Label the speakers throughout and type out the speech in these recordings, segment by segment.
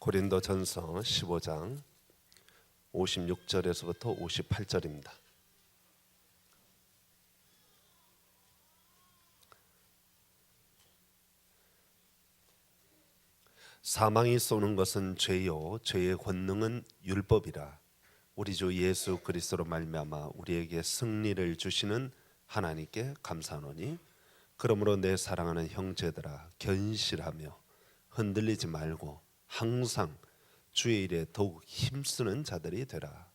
Speaker 1: 고린도전서 15장 56절에서부터 58절입니다. 사망이 쏘는 것은 죄요 죄의 권능은 율법이라. 우리 주 예수 그리스도로 말미암아 우리에게 승리를 주시는 하나님께 감사하노니, 그러므로 내 사랑하는 형제들아 견실하며 흔들리지 말고 항상 주의 일에 더욱 힘쓰는 자들이 되라.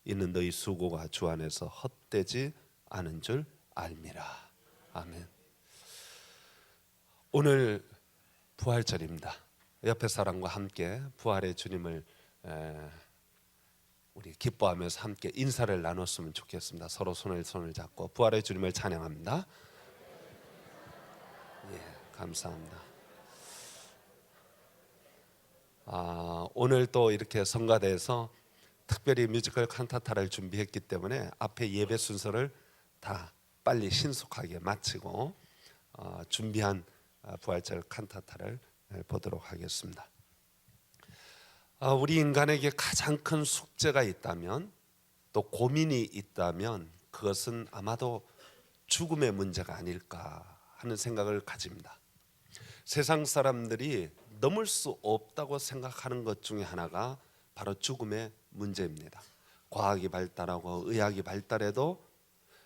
Speaker 1: 이는 너희 수고가 주 안에서 헛되지 않은 줄 알미라. 아멘. 오늘 부활절입니다. 옆에 사람과 함께 부활의 주님을 우리 기뻐하면서 함께 인사를 나눴으면 좋겠습니다. 서로 손을 잡고 부활의 주님을 찬양합니다. 예, 감사합니다. 오늘 또 이렇게 성가대에서 특별히 뮤지컬 칸타타를 준비했기 때문에 앞에 예배 순서를 다 빨리 신속하게 마치고 준비한 부활절 칸타타를 보도록 하겠습니다. 우리 인간에게 가장 큰 숙제가 있다면, 또 고민이 있다면 그것은 아마도 죽음의 문제가 아닐까 하는 생각을 가집니다. 세상 사람들이 넘을 수 없다고 생각하는 것 중에 하나가 바로 죽음의 문제입니다. 과학이 발달하고 의학이 발달해도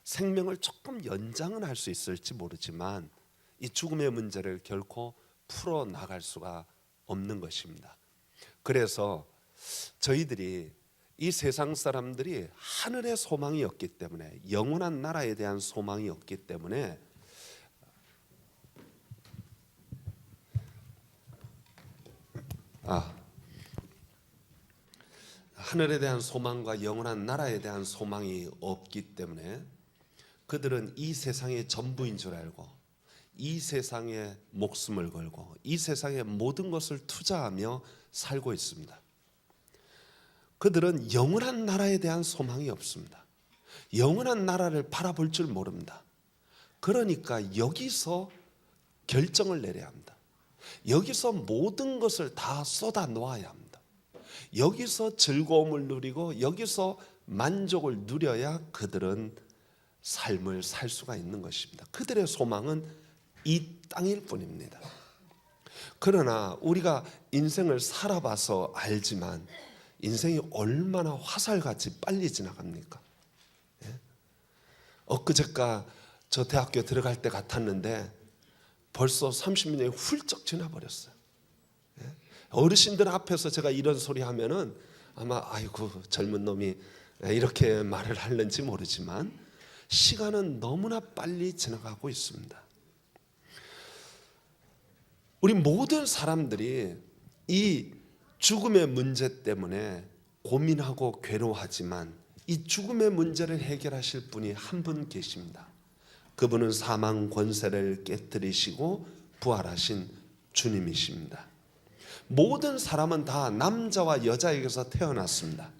Speaker 1: 생명을 조금 연장은 할 수 있을지 모르지만 이 죽음의 문제를 결코 풀어나갈 수가 없는 것입니다. 그래서 저희들이 이 세상 사람들이 하늘의 소망이 없기 때문에, 영원한 나라에 대한 소망이 없기 때문에 하늘에 대한 소망과 영원한 나라에 대한 소망이 없기 때문에 그들은 이 세상의 전부인 줄 알고 이 세상에 목숨을 걸고 이 세상의 모든 것을 투자하며 살고 있습니다. 그들은 영원한 나라에 대한 소망이 없습니다. 영원한 나라를 바라볼 줄 모릅니다. 그러니까 여기서 결정을 내려야 합니다. 여기서 모든 것을 다 쏟아 놓아야 합니다. 여기서 즐거움을 누리고 여기서 만족을 누려야 그들은 삶을 살 수가 있는 것입니다. 그들의 소망은 이 땅일 뿐입니다. 그러나 우리가 인생을 살아봐서 알지만 인생이 얼마나 화살같이 빨리 지나갑니까? 엊그제가 저 대학교 들어갈 때 같았는데 벌써 30년이 훌쩍 지나버렸어요. 어르신들 앞에서 제가 이런 소리 하면은 아마 아이고 젊은 놈이 이렇게 말을 하는지 모르지만 시간은 너무나 빨리 지나가고 있습니다. 우리 모든 사람들이 이 죽음의 문제 때문에 고민하고 괴로워하지만 이 죽음의 문제를 해결하실 분이 한 분 계십니다. 그분은 사망 권세를 깨뜨리시고 부활하신 주님이십니다. 모든 사람은 다 남자와 여자에게서 태어났습니다.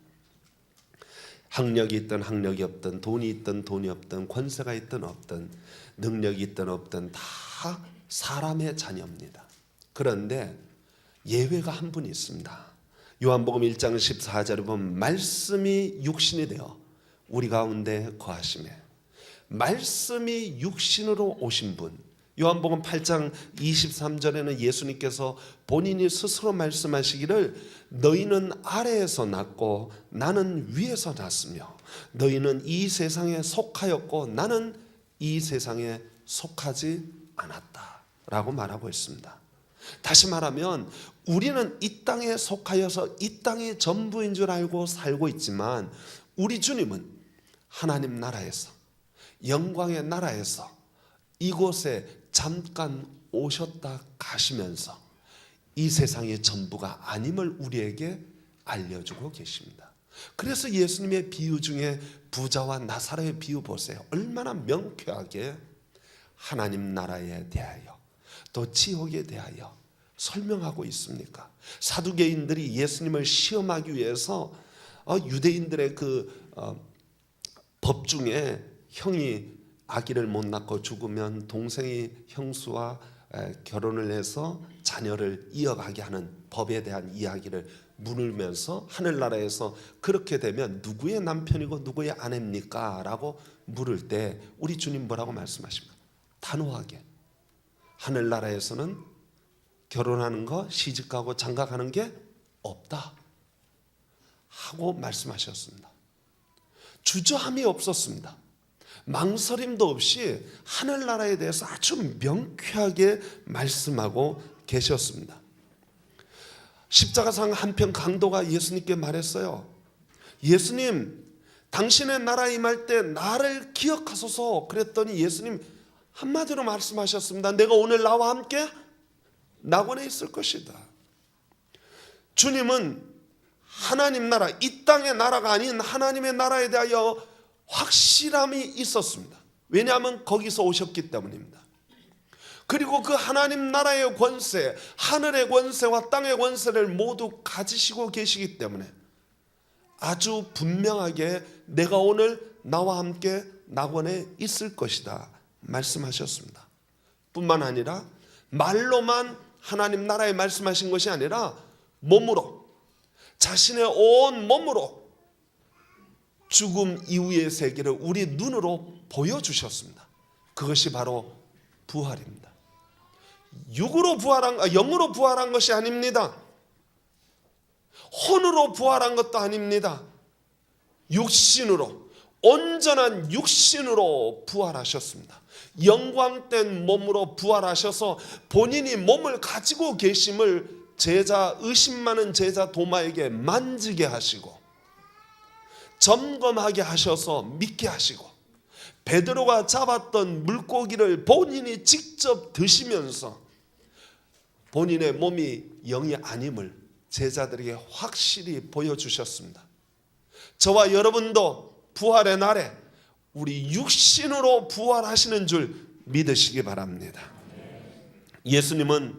Speaker 1: 학력이 있든 학력이 없든, 돈이 있든 돈이 없든, 권세가 있든 없든, 능력이 있든 없든 다 사람의 자녀입니다. 그런데 예외가 한 분 있습니다. 요한복음 1장 14절에 보면 말씀이 육신이 되어 우리 가운데 거하시매, 말씀이 육신으로 오신 분. 요한복음 8장 23절에는 예수님께서 본인이 스스로 말씀하시기를 너희는 아래에서 났고 나는 위에서 났으며 너희는 이 세상에 속하였고 나는 이 세상에 속하지 않았다 라고 말하고 있습니다. 다시 말하면 우리는 이 땅에 속하여서 이 땅이 전부인 줄 알고 살고 있지만 우리 주님은 하나님 나라에서, 영광의 나라에서 이곳에 잠깐 오셨다 가시면서 이 세상의 전부가 아님을 우리에게 알려주고 계십니다. 그래서 예수님의 비유 중에 부자와 나사로의 비유 보세요. 얼마나 명쾌하게 하나님 나라에 대하여 또 지옥에 대하여 설명하고 있습니까? 사두개인들이 예수님을 시험하기 위해서 유대인들의 법 중에 형이 아기를 못 낳고 죽으면 동생이 형수와 결혼을 해서 자녀를 이어가게 하는 법에 대한 이야기를 물으면서 하늘나라에서 그렇게 되면 누구의 남편이고 누구의 아내입니까? 라고 물을 때 우리 주님 뭐라고 말씀하십니까? 단호하게 하늘나라에서는 결혼하는 거, 시집가고 장가가는 게 없다 하고 말씀하셨습니다. 주저함이 없었습니다. 망설임도 없이 하늘나라에 대해서 아주 명쾌하게 말씀하고 계셨습니다. 십자가상 한편 강도가 예수님께 말했어요. 예수님, 당신의 나라 임할 때 나를 기억하소서. 그랬더니 예수님 한마디로 말씀하셨습니다. 내가 오늘 나와 함께 낙원에 있을 것이다. 주님은 하나님 나라, 이 땅의 나라가 아닌 하나님의 나라에 대하여 확실함이 있었습니다. 왜냐하면 거기서 오셨기 때문입니다. 그리고 그 하나님 나라의 권세, 하늘의 권세와 땅의 권세를 모두 가지시고 계시기 때문에 아주 분명하게 내가 오늘 나와 함께 낙원에 있을 것이다 말씀하셨습니다. 뿐만 아니라 말로만 하나님 나라에 말씀하신 것이 아니라 몸으로, 자신의 온 몸으로 죽음 이후의 세계를 우리 눈으로 보여주셨습니다. 그것이 바로 부활입니다. 영으로 부활한 것이 아닙니다. 혼으로 부활한 것도 아닙니다. 육신으로, 온전한 육신으로 부활하셨습니다. 영광된 몸으로 부활하셔서 본인이 몸을 가지고 계심을 의심 많은 제자 도마에게 만지게 하시고 점검하게 하셔서 믿게 하시고 베드로가 잡았던 물고기를 본인이 직접 드시면서 본인의 몸이 영이 아님을 제자들에게 확실히 보여주셨습니다. 저와 여러분도 부활의 날에 우리 육신으로 부활하시는 줄 믿으시기 바랍니다. 예수님은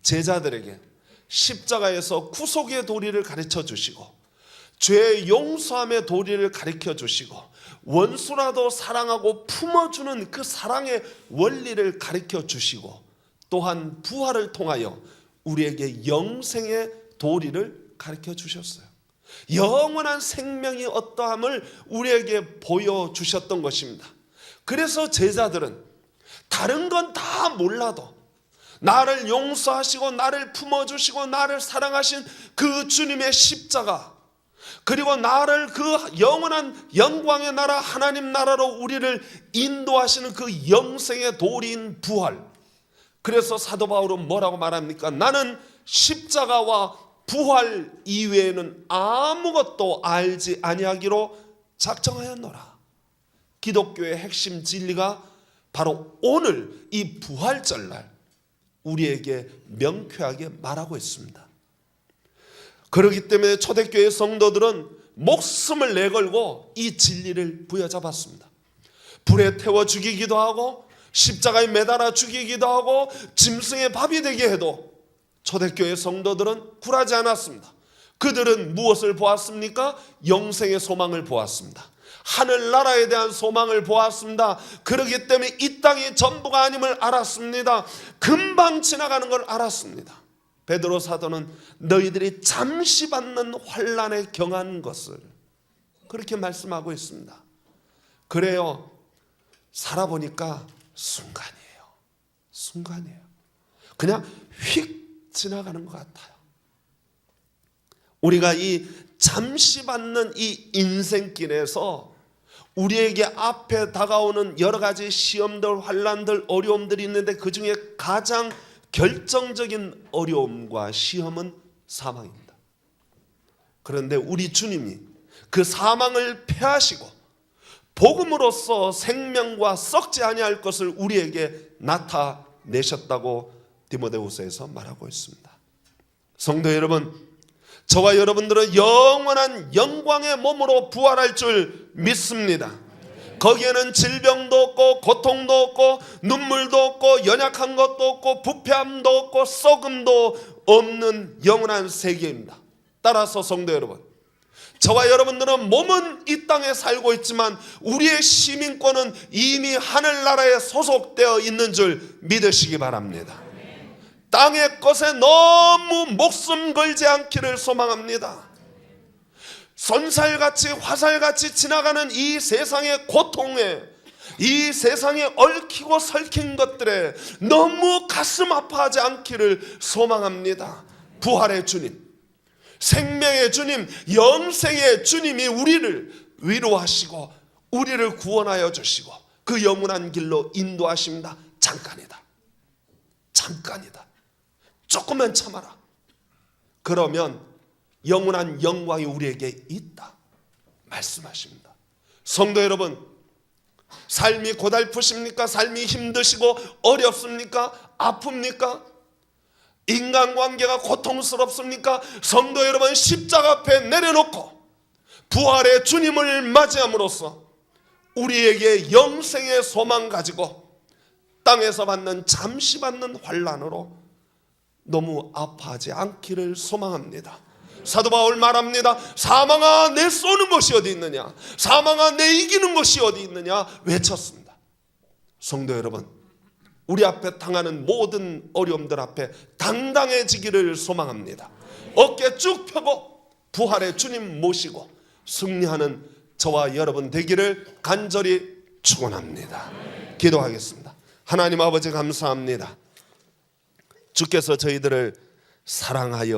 Speaker 1: 제자들에게 십자가에서 구속의 도리를 가르쳐 주시고 죄 용서함의 도리를 가르쳐 주시고 원수라도 사랑하고 품어주는 그 사랑의 원리를 가르쳐 주시고 또한 부활을 통하여 우리에게 영생의 도리를 가르쳐 주셨어요. 영원한 생명이 어떠함을 우리에게 보여주셨던 것입니다. 그래서 제자들은 다른 건 다 몰라도 나를 용서하시고 나를 품어주시고 나를 사랑하신 그 주님의 십자가, 그리고 나를 그 영원한 영광의 나라 하나님 나라로 우리를 인도하시는 그 영생의 도리인 부활. 그래서 사도 바울은 뭐라고 말합니까? 나는 십자가와 부활 이외에는 아무것도 알지 아니하기로 작정하였노라. 기독교의 핵심 진리가 바로 오늘 이 부활절날 우리에게 명쾌하게 말하고 있습니다. 그렇기 때문에 초대교회 성도들은 목숨을 내걸고 이 진리를 부여잡았습니다. 불에 태워 죽이기도 하고 십자가에 매달아 죽이기도 하고 짐승의 밥이 되게 해도 초대교회 성도들은 굴하지 않았습니다. 그들은 무엇을 보았습니까? 영생의 소망을 보았습니다. 하늘나라에 대한 소망을 보았습니다. 그렇기 때문에 이 땅이 전부가 아님을 알았습니다. 금방 지나가는 걸 알았습니다. 베드로 사도는 너희들이 잠시 받는 환난에 경한 것을 그렇게 말씀하고 있습니다. 그래요. 살아보니까 순간이에요. 그냥 휙 지나가는 것 같아요. 우리가 이 잠시 받는 이 인생길에서 우리에게 앞에 다가오는 여러 가지 시험들, 환난들, 어려움들이 있는데 그 중에 가장 결정적인 어려움과 시험은 사망입니다. 그런데 우리 주님이 그 사망을 패하시고 복음으로써 생명과 썩지 아니할 것을 우리에게 나타내셨다고 디모데후서에서 말하고 있습니다. 성도 여러분, 저와 여러분들은 영원한 영광의 몸으로 부활할 줄 믿습니다. 거기에는 질병도 없고 고통도 없고 눈물도 없고 연약한 것도 없고 부패함도 없고 썩음도 없는 영원한 세계입니다. 따라서 성도 여러분, 저와 여러분들은 몸은 이 땅에 살고 있지만 우리의 시민권은 이미 하늘나라에 소속되어 있는 줄 믿으시기 바랍니다. 땅의 것에 너무 목숨 걸지 않기를 소망합니다. 손살같이 화살같이 지나가는 이 세상의 고통에, 이 세상에 얽히고 설킨 것들에 너무 가슴 아파하지 않기를 소망합니다. 부활의 주님, 생명의 주님, 영생의 주님이 우리를 위로하시고 우리를 구원하여 주시고 그 영원한 길로 인도하십니다. 잠깐이다. 잠깐이다. 조금만 참아라. 그러면 영원한 영광이 우리에게 있다 말씀하십니다. 성도 여러분, 삶이 고달프십니까? 삶이 힘드시고 어렵습니까? 아픕니까? 인간관계가 고통스럽습니까? 성도 여러분, 십자가 앞에 내려놓고 부활의 주님을 맞이함으로써 우리에게 영생의 소망 가지고 땅에서 받는 잠시 받는 환난으로 너무 아파하지 않기를 소망합니다. 사도 바울 말합니다. 사망아 내 쏘는 것이 어디 있느냐, 사망아 내 이기는 것이 어디 있느냐 외쳤습니다. 성도 여러분, 우리 앞에 당하는 모든 어려움들 앞에 당당해지기를 소망합니다. 어깨 쭉 펴고 부활의 주님 모시고 승리하는 저와 여러분 되기를 간절히 축원합니다. 기도하겠습니다. 하나님 아버지 감사합니다. 주께서 저희들을 사랑하여